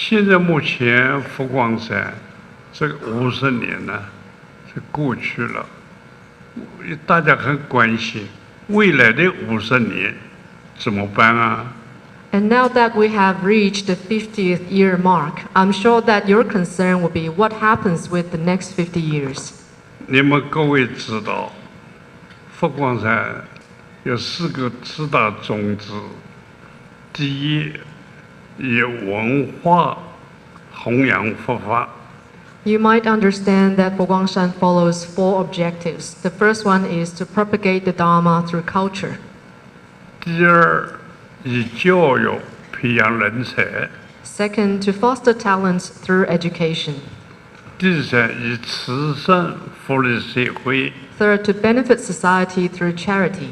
现在目前佛光山这个50年呢，是过去了，大家很关心未来的50年怎么办啊？ And now that we have reached the 50th year mark, I'm sure that your concern will be what happens with the next 50 years. 你们各位知道，佛光山有4个4大宗旨。第一，以文化弘扬佛法。 You might understand that Foguangshan follows 4 objectives. The first one is to propagate the Dharma through culture. 第二，以教育培养人才。 Second, to foster talents through education. 第三，以慈善福利社会。 Third, to benefit society through charity.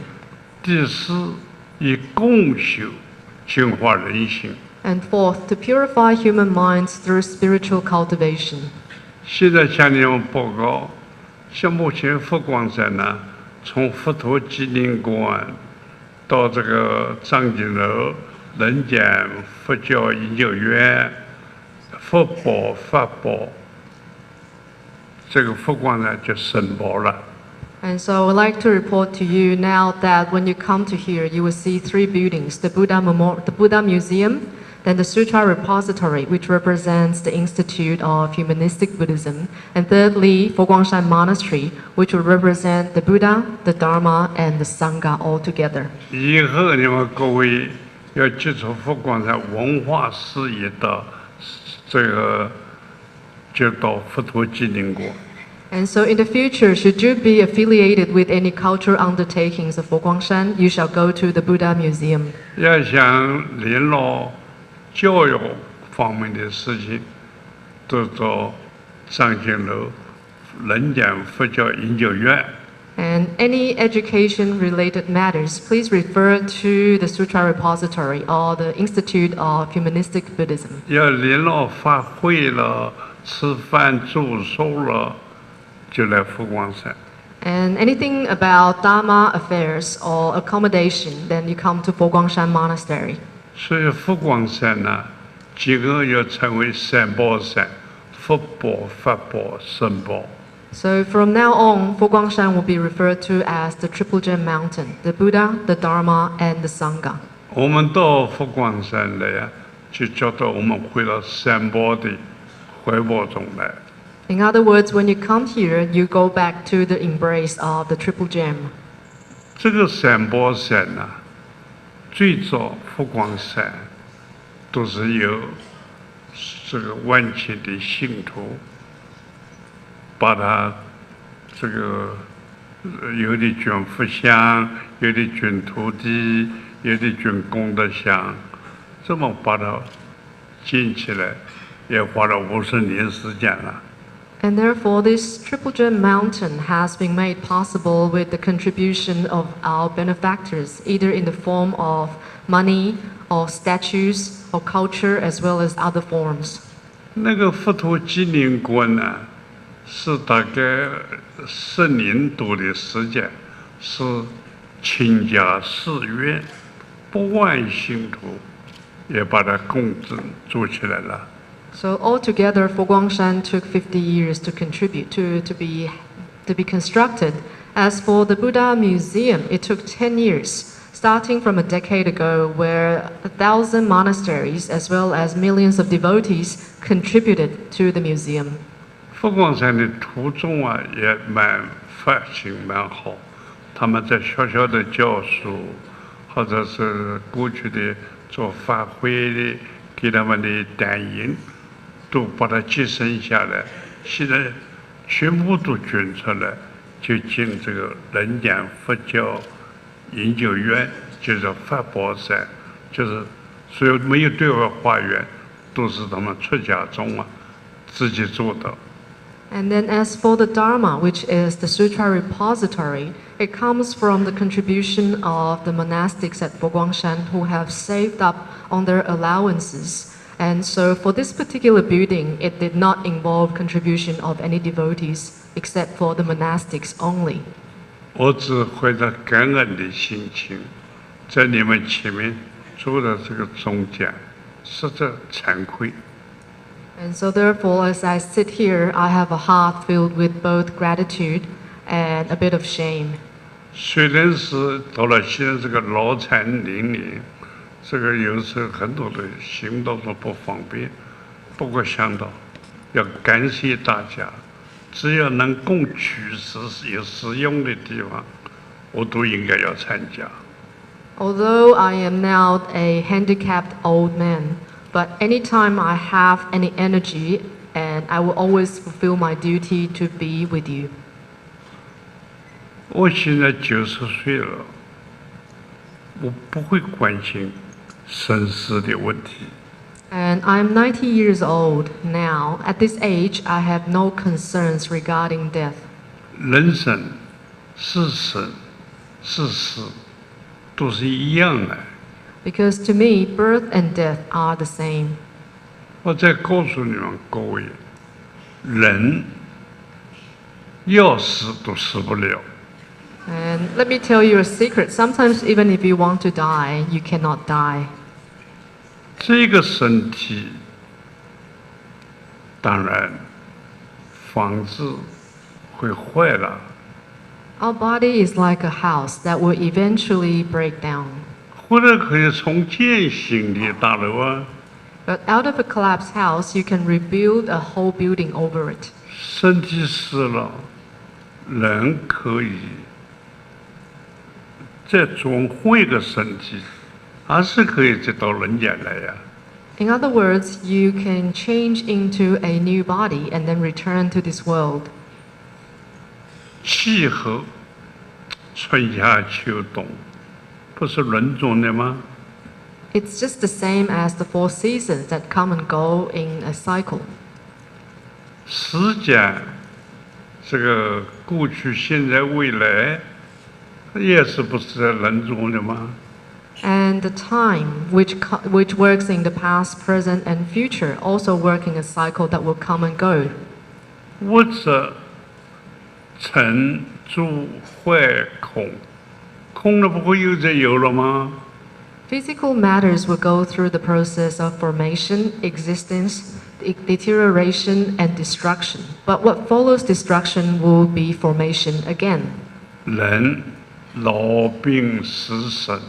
第四，以共修净化人心。 And fourth, to purify human minds through spiritual cultivation. 现在向你们报告，像目前佛光山呢，从佛陀纪念馆到这个藏经楼、人间佛教研究院、佛宝、法宝，这个佛光山就申报了。 And so I would like to report to you now that when you come to here, you will see 3 buildings, the Buddha Museum, then the Sutra Repository, which represents the Institute of Humanistic Buddhism, and thirdly, Foguangshan Monastery, which will represent the Buddha, the Dharma, and the Sangha all together. 以后你们各位要接触佛光山文化事业的这个，就到佛陀纪念馆。 And so in the future, should you be affiliated with any cultural undertakings of Foguangshan, you shall go to the Buddha Museum. 要想联络教育方面的事情，都到藏经楼、人间佛教研究院。 And any education-related matters, please refer to the Sutra Repository or the Institute of Humanistic Buddhism. 要联络法会了、吃饭住宿了，就来佛光山。 And anything about Dharma affairs or accommodation, then you come to Foguangshan Monastery. 所以佛光山呢，今后要成为三宝山，佛宝、法宝、僧宝。 So from now on, Foguangshan will be referred to as the Triple Gem Mountain, the Buddha, the Dharma, and the Sangha. 我们到佛光山来呀，就叫做我们回到三宝的怀抱中来。 In other words, when you come here, you go back to the embrace of the Triple Gem. 这个三宝山呢，最早佛光山都是由这个万千的信徒把它这个有的捐佛像，有的捐土地，有的捐功德箱，这么把它建起来，也花了50年时间了。 And therefore, this Triple Gem Mountain has been made possible with the contribution of our benefactors, either in the form of money, or statues, or culture, as well as other forms. 那个佛陀纪念馆呢，是大概10年多的时间，是倾家寺院，100万信徒也把它共振做起来了。 So altogether, Foguangshan took 50 years to contribute to be constructed. As for the Buddha Museum, it took 10 years, starting from a decade ago, where 1,000 monasteries as well as millions of devotees contributed to the museum. 佛光山的徒众啊，也蛮发心蛮好，他们在学校的教书，或者是过去的做法会的，给他们的单银。 都把它节省下来，现在全部都捐出来，就进这个人间佛教研究院，就是法宝山，就是所有没有对外化缘，都是他们出家众啊自己做的。 And then as for the Dharma, which is the Sutra Repository, it comes from the contribution of the monastics at Foguangshan who have saved up on their allowances. And so for this particular building, it did not involve contribution of any devotees except for the monastics only. 我只怀着感恩的心情，在你们前面做了这个中讲，实在惭愧。And so therefore, as I sit here, I have a heart filled with both gratitude and a bit of shame. 虽然是到了现在这个老残龄龄，这个有时候很多的行动都不方便，不过想到要感谢大家，只要能供取食有使用的地方，我都应该要参加。Although I am now a handicapped old man, but anytime I have any energy, and I will always fulfill my duty to be with you. 我现在90岁了，我不会关心生死的问题。And I'm 90 years old now. At this age, I have no concerns regarding death. 人生是生是死都是一样的。Because to me, birth and death are the same. 我再告诉你们各位，人要死都死不了。And let me tell you a secret. Sometimes even if you want to die, you cannot die. 这个身体，当然房子会坏了， Our body is like a house that will eventually break down. 或者可以重建新的大楼啊。But out of a collapsed house, you can rebuild a whole building over it. 身体死了，人可以再转换一个身体，还是可以再到人间来呀。In other words, you can change into a new body and then return to this world. 气候，春夏秋冬，不是轮转的吗？ It's just the same as the 4 seasons that come and go in a cycle. 时间，这个过去、现在、未来，也是不是在轮转的吗？ And the time, which works in the past, present, and future, also work in a cycle that will come and go. 物质成住坏空，空了不会又再有了吗？ Physical matters will go through the process of formation, existence, deterioration, and destruction. But what follows destruction will be formation again. 人老病死生，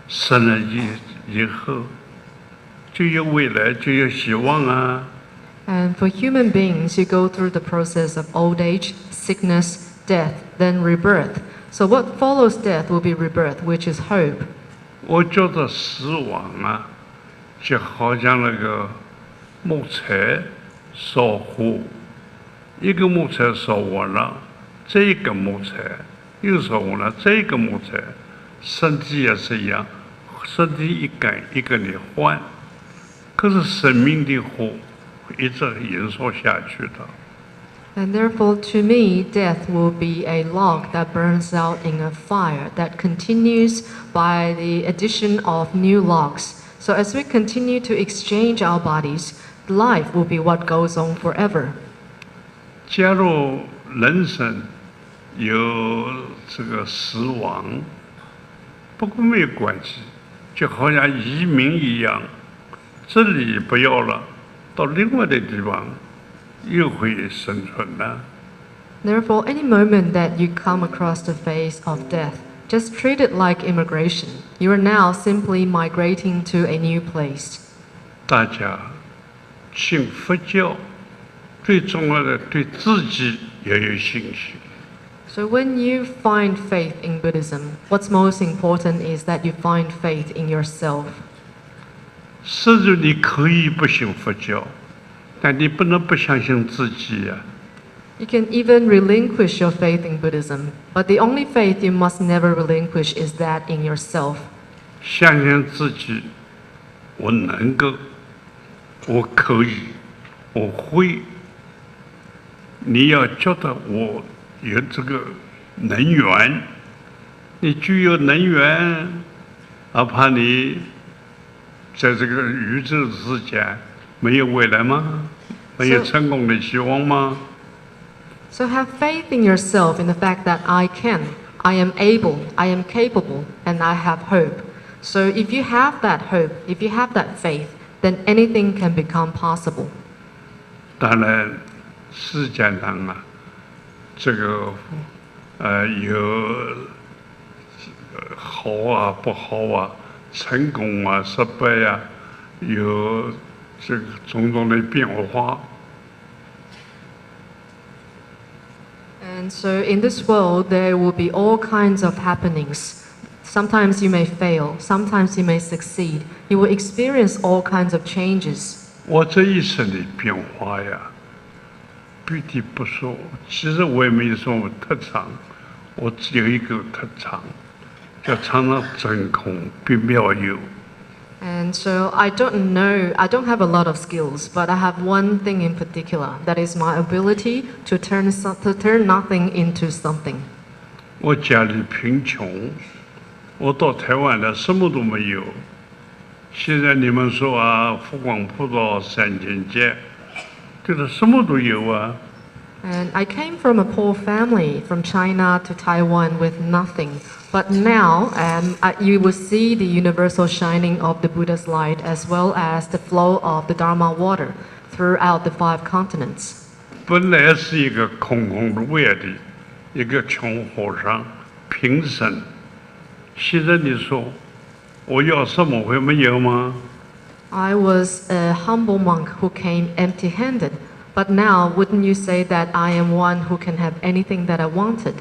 生了以后就有未来，就有希望啊。 And for human beings, you go through the process of old age, sickness, death, then rebirth. So what follows death will be rebirth, which is hope. 我觉得死亡啊，就好像那个木材烧火，一个木材烧完了，这一个木材又烧完了，这个木材，身体也是一样，身体一根一根的换，可是生命的火一直燃烧下去的。 And therefore, to me, death will be a log that burns out in a fire that continues by the addition of new logs. So as we continue to exchange our bodies, life will be what goes on forever. 假如人生有这个死亡，不过没有关系，就好像移民一样，这里不要了，到另外的地方又会生存的。 Therefore, any moment that you come across the face of death, just treat it like immigration. You are now simply migrating to a new place. 大家信佛教，最重要的对自己要有信心。 So when you find faith in Buddhism, what's most important is that you find faith in yourself. 甚至你可以不信佛教，但你不能不相信自己呀、 You can even relinquish your faith in Buddhism, but the only faith you must never relinquish is that in yourself. 相信自己，我能够，我可以，我会。你要觉得我有这个能源，你具有能源，哪怕你在这个宇宙之间没有未来吗？没有成功的希望吗？ So have faith in yourself in the fact that I can, I am able, I am capable, and I have hope. So if you have that hope, if you have that faith, then anything can become possible. 当然，世界上啊，这个有好啊不好啊，成功啊失败啊，有这个种种的变化。And so in this world, there will be all kinds of happenings. Sometimes you may fail, sometimes you may succeed. You will experience all kinds of changes. 我这一生的变化呀，具体不说，其实我也没有什么特长，我只有一个特长，叫常常真空并妙有。And so I don't know, I don't have a lot of skills, but I have one thing in particular, that is my ability to turn nothing into something. 我家里贫穷，我到台湾来什么都没有。现在你们说啊，佛光普照3000劫，对了，什么都有啊。And I came from a poor family from China to Taiwan with nothing. But now you will see the universal shining of the Buddha's light as well as the flow of the Dharma water throughout the 5 continents. 本来是一个空空如也的一个穷和尚贫僧，现在你说我要什么会没有吗？ I was a humble monk who came empty-handed. But now, wouldn't you say that I am one who can have anything that I wanted?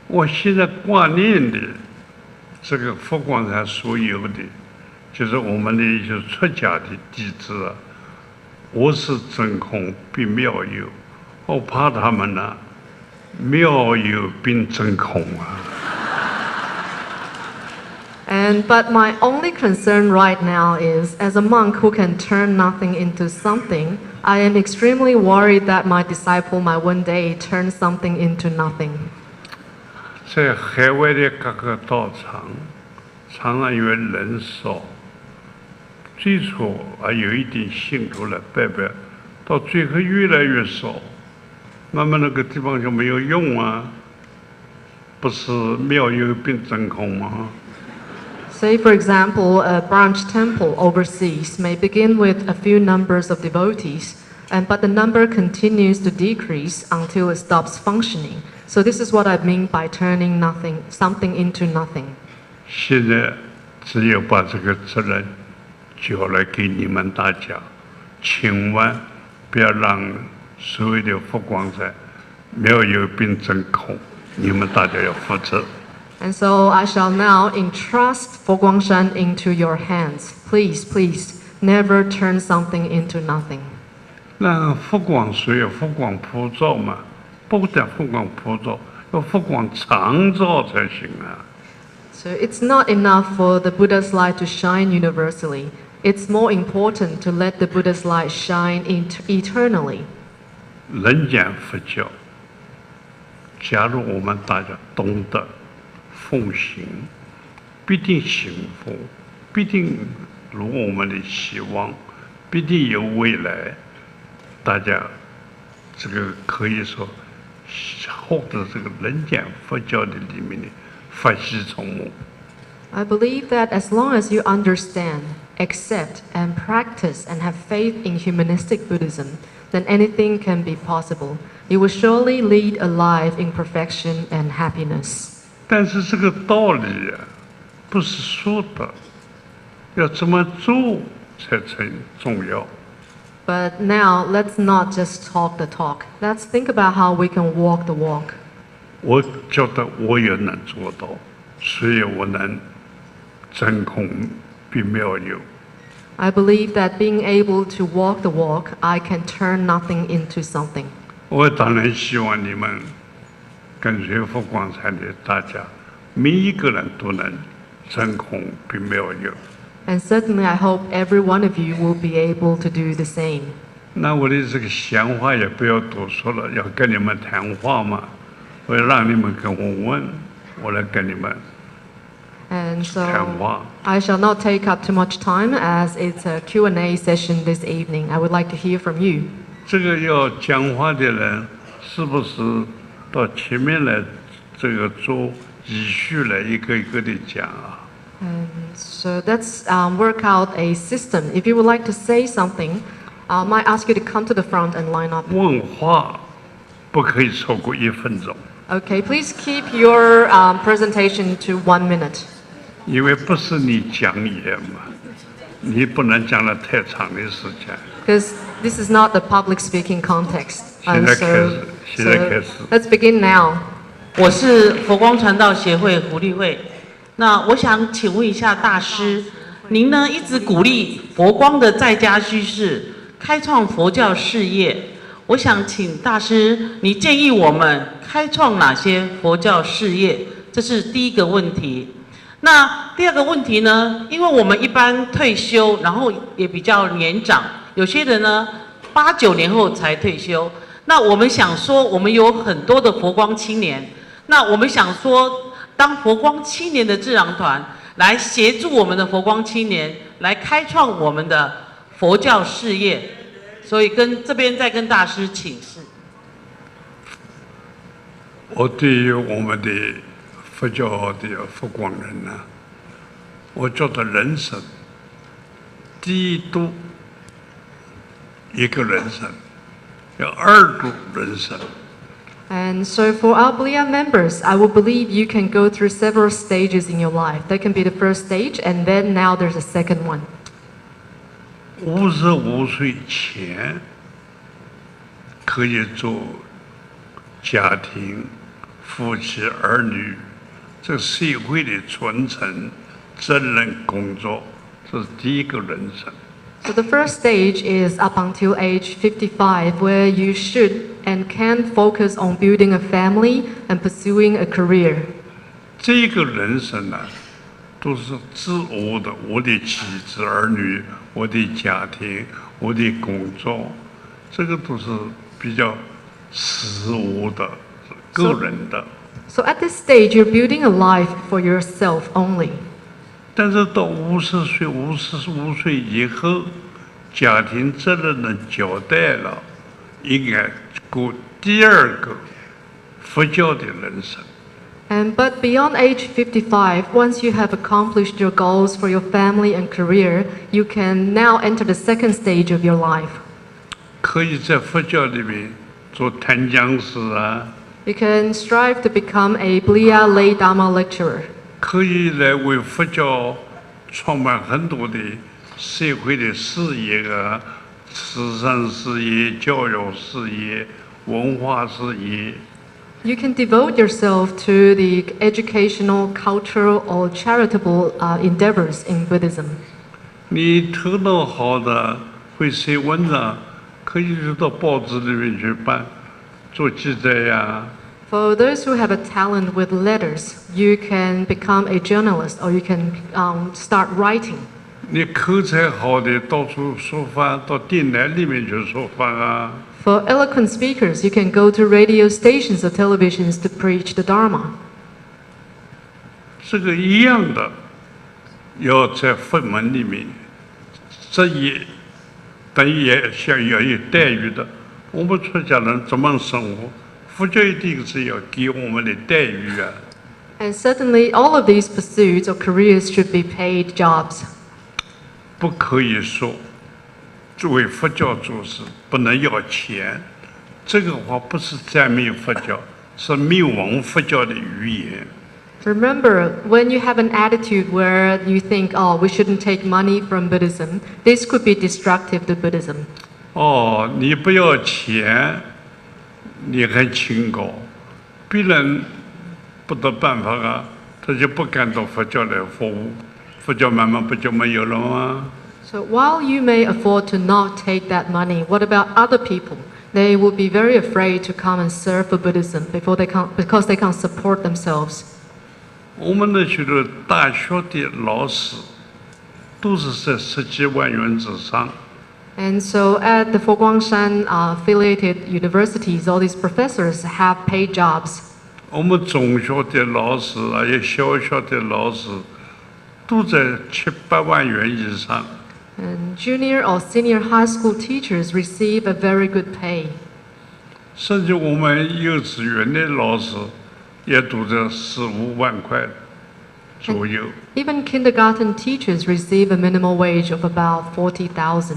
我现在挂念的这个佛光山所有的，就是我们的一些出家的弟子啊，我是真空并妙有，我怕他们呢、妙有并真空啊。But my only concern right now is, as a monk who can turn nothing into something, I am extremely worried that my disciple might one day turn something into nothing. 在海外的各个道场，常常因为人少，最初还有一点信徒来拜拜，到最后越来越少，慢慢那个地方就没有用啊，不是妙有并真空吗？ Say, for example, a branch temple overseas may begin with a few numbers of devotees, but the number continues to decrease until it stops functioning. So this is what I mean by turning something into nothing. 现在只有把这个责任交来给你们大家，千万不要让所谓的佛光山妙有并真空，你们大家要负责。 And so I shall now entrust Foguangshan into your hands. Please, please, never turn something into nothing. 那佛光虽有佛光普照嘛，不但佛光普照，要佛光常照才行啊。 So it's not enough for the Buddha's light to shine universally. It's more important to let the Buddha's light shine eternally. 人间佛教，假如我们大家懂得奉行，必定幸福，必定如我们的希望，必定有未来。大家这个可以说获得这个人间佛教的里面的法喜充满。 I believe that as long as you understand, accept, and practice and have faith in humanistic Buddhism, then anything can be possible. You will surely lead a life in perfection and happiness. 但是这个道理啊，不是说的，要怎么做才成重要。 But now, let's not just talk the talk. Let's think about how we can walk the walk. 我觉得我也能做到，所以我能真空并妙有。 I believe that being able to walk the walk, I can turn nothing into something. 我当然希望你们跟随佛光山的大家，每一个人都能真空并妙有。 And certainly, I hope every one of you will be able to do the same. 那我的这个闲话也不要多说了，要跟你们谈话嘛，我要让你们跟我问，我来跟你们 And 谈 so 话。 I shall not take up too much time as it's a Q&A session this evening. I would like to hear from you. 这个要讲话的人，是不是到前面来这个做依序来一个一个的讲啊？ And so let's work out a system. If you would like to say something, might ask you to come to the front and line up. 问话不可以超过1分钟， Okay, please keep your presentation to 1 minute. 因为不是你讲演嘛，你不能讲了太长的时间。 Because this is not the public speaking context. 现在开始，现在开始。 let's begin now. 我是佛光传道协会福利会。那我想请问一下大师，您呢一直鼓励佛光的在家居士开创佛教事业，我想请大师，你建议我们开创哪些佛教事业？这是第一个问题。那第二个问题呢？因为我们一般退休，然后也比较年长，有些人呢8、9年后才退休。那我们想说，我们有很多的佛光青年，那我们想说，当佛光青年的智囊团来协助我们的佛光青年来开创我们的佛教事业，所以这边再跟大师请示。我对于我们的佛教的佛光人呢，我觉得人生第一度一个人生，要2度人生。 And so for our Blia members, I will believe you can go through several stages in your life. That can be the first stage, and then now there's a second one. 55岁前可以做家庭、夫妻、儿女，这社会的传承、责任工作，这是第一个人生。 So the first stage is up until age 55, where you should and can focus on building a family and pursuing a career. 这个人生呢，都是自我的，我的妻子、儿女，我的家庭，我的工作，这个都是比较自我的、个人的。 So at this stage, you're building a life for yourself only. 但是到50岁、55岁以后，家庭责任的交代了，应该过第二个佛教的人生。 But beyond age 55, once you have accomplished your goals for your family and career, you can now enter the second stage of your life. 可以在佛教里面做谈讲师啊， You can strive to become a Blia lay Dharma lecturer. 可以来为佛教创办很多的社会的事业啊，慈善事业、教育事业、文化事业。 You can devote yourself to the educational, cultural, or charitable endeavors in Buddhism. 你头脑好的，会写文章，可以就到报纸里面去办，做记者呀。 For those who have a talent with letters, you can become a journalist or you can start writing. 你口才好的，到处说法，到电台里面去说法啊。 For eloquent speakers, you can go to radio stations or televisions to preach the Dharma. 这个一样的，要在佛门里面，这也等于也像要有待遇的。我们出家人怎么生活？佛教一定是要给我们的待遇啊。 And certainly, all of these pursuits or careers should be paid jobs. 不可以说，作为佛教做事不能要钱，这个话不是赞美佛教，是灭亡佛教的语言。 Remember, when you have an attitude where you think, oh, we shouldn't take money from Buddhism, this could be destructive to Buddhism. 哦，你不要钱，你很清高，别人不得办法啊，他就不敢到佛教来服务，佛教慢慢不就没有了吗？ So while you may afford to not take that money, what about other people? They will be very afraid to come and serve for Buddhism because they can't support themselves. 我们那许多大学的老师都是在10几万元之上。 And so at the Foguangshan affiliated universities, all these professors have paid jobs. 我们中学的老师还有小学的老师，都在7、8万元以上。 And junior or senior high school teachers receive a very good pay. 甚至我们幼稚园的老师也都在4、5万块左右。 Even kindergarten teachers receive a minimum wage of about 40,000.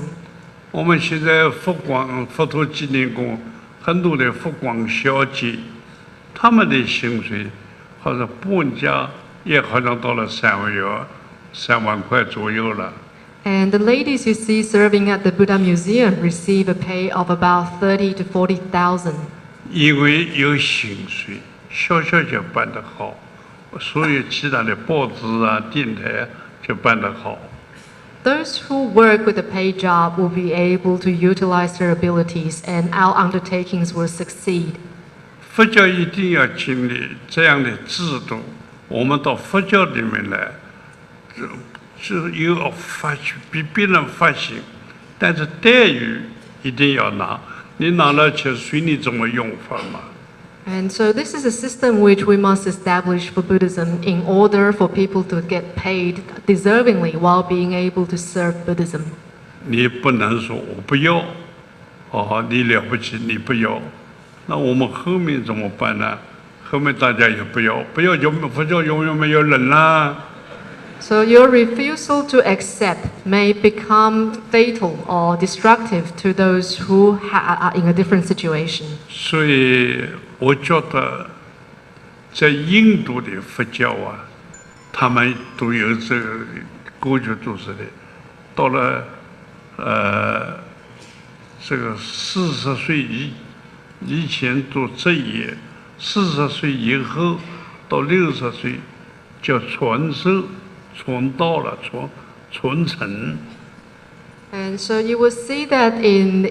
我们现在佛陀纪念宫很多的佛光小姐，他们的薪水好像半价也好像到了3万块左右了。And the ladies you see serving at the Buddha Museum receive a pay of about 30 to 40,000. 因为有薪水，小就办得好，所有其他的报纸啊、电台就办得好。Those who work with a paid job will be able to utilize their abilities, and our undertakings will succeed. 佛教一定要建立这样的制度，我们到佛教里面来，就要发去比别人发行，但是待遇一定要拿，你拿了钱随你怎么用法嘛。And so this is a system which we must establish for Buddhism in order for people to get paid deservingly while being able to serve Buddhism. 你不能说我不要，你了不起，你不要，那我们后面怎么办呢？后面大家也不要，佛教永远没有人啦。So your refusal to accept may become fatal or destructive to those who are in a different situation. 所以我觉得，在印度的佛教啊，他们都有这个过去都是的，到了这个40岁以前做职业，40岁以后到60岁叫传授。传道了，传承。And so you will see that in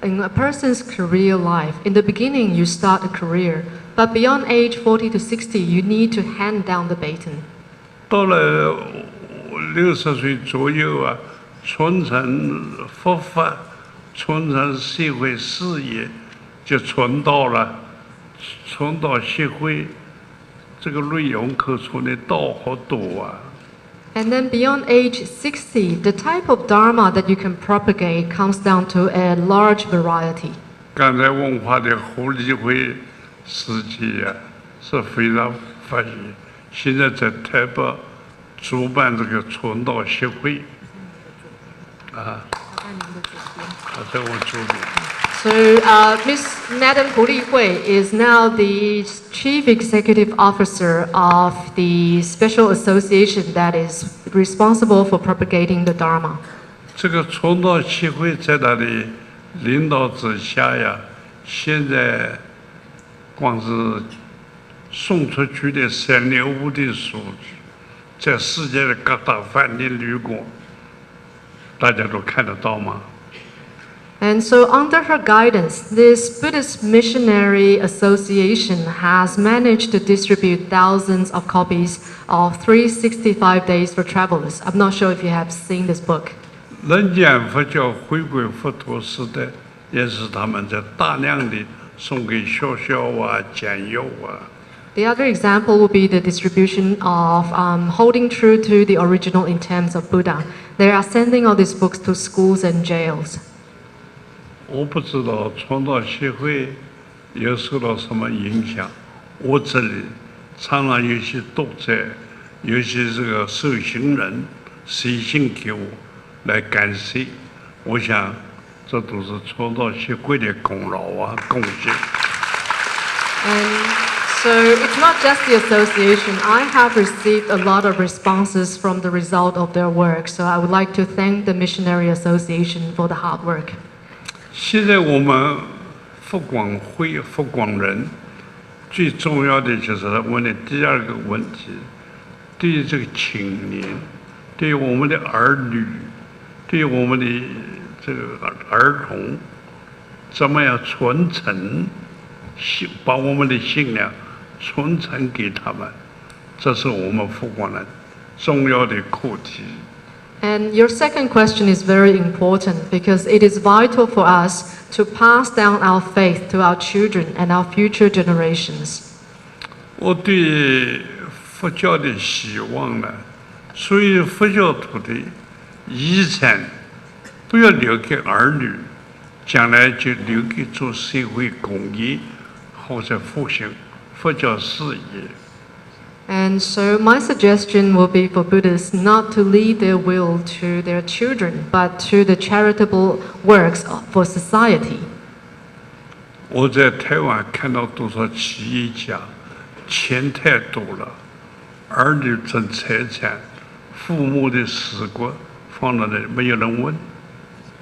a person's career life, in the beginning you start a career, but beyond age 40 to 60, you need to hand down the baton. 到了60岁左右啊，传承佛法，传承社会事业，就传道了，传道协会，这个内容可传的道好多啊。And then beyond age 60, the type of Dharma that you can propagate comes down to a large variety. 刚才文化的互利会时期啊，是非常发现，现在在台北主办这个传道协会，在我左边。So Madam Hu Lihui is now the Chief Executive Officer of the special association that is responsible for propagating the Dharma. 这个传道协会在他的领导之下呀，现在光是送出去的365的数据，在世界的各大饭店旅馆，大家都看得到吗？ And so under her guidance, this Buddhist Missionary Association has managed to distribute thousands of copies of 365 Days for Travelers. I'm not sure if you have seen this book. 人间佛教回归佛陀时代，也是他们在大量的送给学校啊、监狱啊。 The other example would be the distribution of holding true to the original intents of Buddha. They are sending all these books to schools and jails. 我不知道传道协会有受到什么影响。我这里常常有些读者，有些这个受刑人写信给我来感谢，我想这都是传道协会的功劳啊，贡献。 And so it's not just the association. I have received a lot of responses from the result of their work. So I would like to thank the Missionary Association for the hard work. 现在我们佛光会、佛光人最重要的就是问的第二个问题：对于这个青年，对于我们的儿女，对于我们的这个儿童，怎么样传承，把我们的信仰传承给他们，这是我们佛光人重要的课题。 And your second question is very important because it is vital for us to pass down our faith to our children and our future generations. 我对佛教的希望呢，所有佛教徒的遗产，不要留给儿女，将来就留给做社会公益或者复兴佛教事业。And so my suggestion will be for Buddhists not to leave their will to their children, but to the charitable works for society. 我在台湾看到多少企业家，钱太多了，儿女争财产，父母的死骨放在那里没有人问。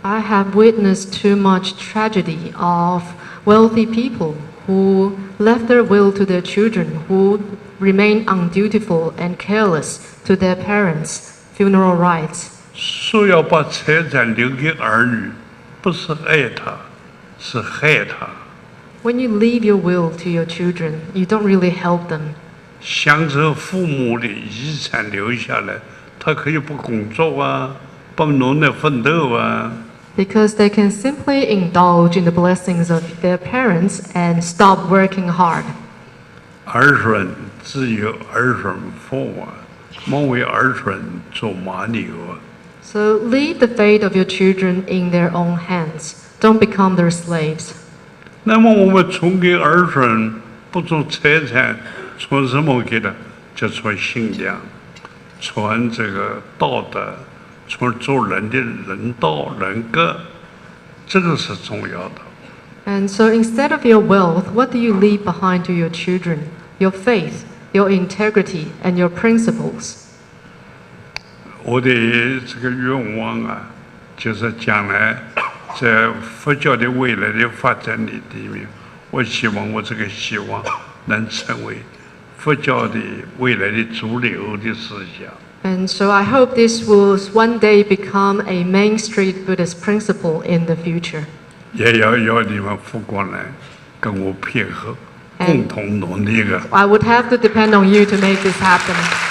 I have witnessed too much tragedy of wealthy people who left their will to their children, who remain undutiful and careless to their parents' funeral rites. 说要把财产留给儿女，不是爱他，是害他。When you leave your will to your children, you don't really help them. 享受父母的遗产留下来，他可以不工作啊，不努力奋斗啊。Because they can simply indulge in the blessings of their parents and stop working hard. 儿孙自有儿孙福啊，莫为儿孙做马牛啊。So leave the fate of your children in their own hands. Don't become their slaves. 那么我们传给儿孙，不传财产，传什么给他？就传信仰，传这个道德，传做人的人道人格，这个是重要的。And so instead of your wealth, what do you leave behind to your children? Your faith, your integrity, and your principles. 我的这个愿望啊，就是将来在佛教的未来的发展里面，我希望我这个希望能成为佛教的未来的主流的思想。And so I hope this will one day become a Main Street Buddhist principle in the future. 也要你们佛光人跟我配合，共同努力的。I would have to depend on you to make this happen.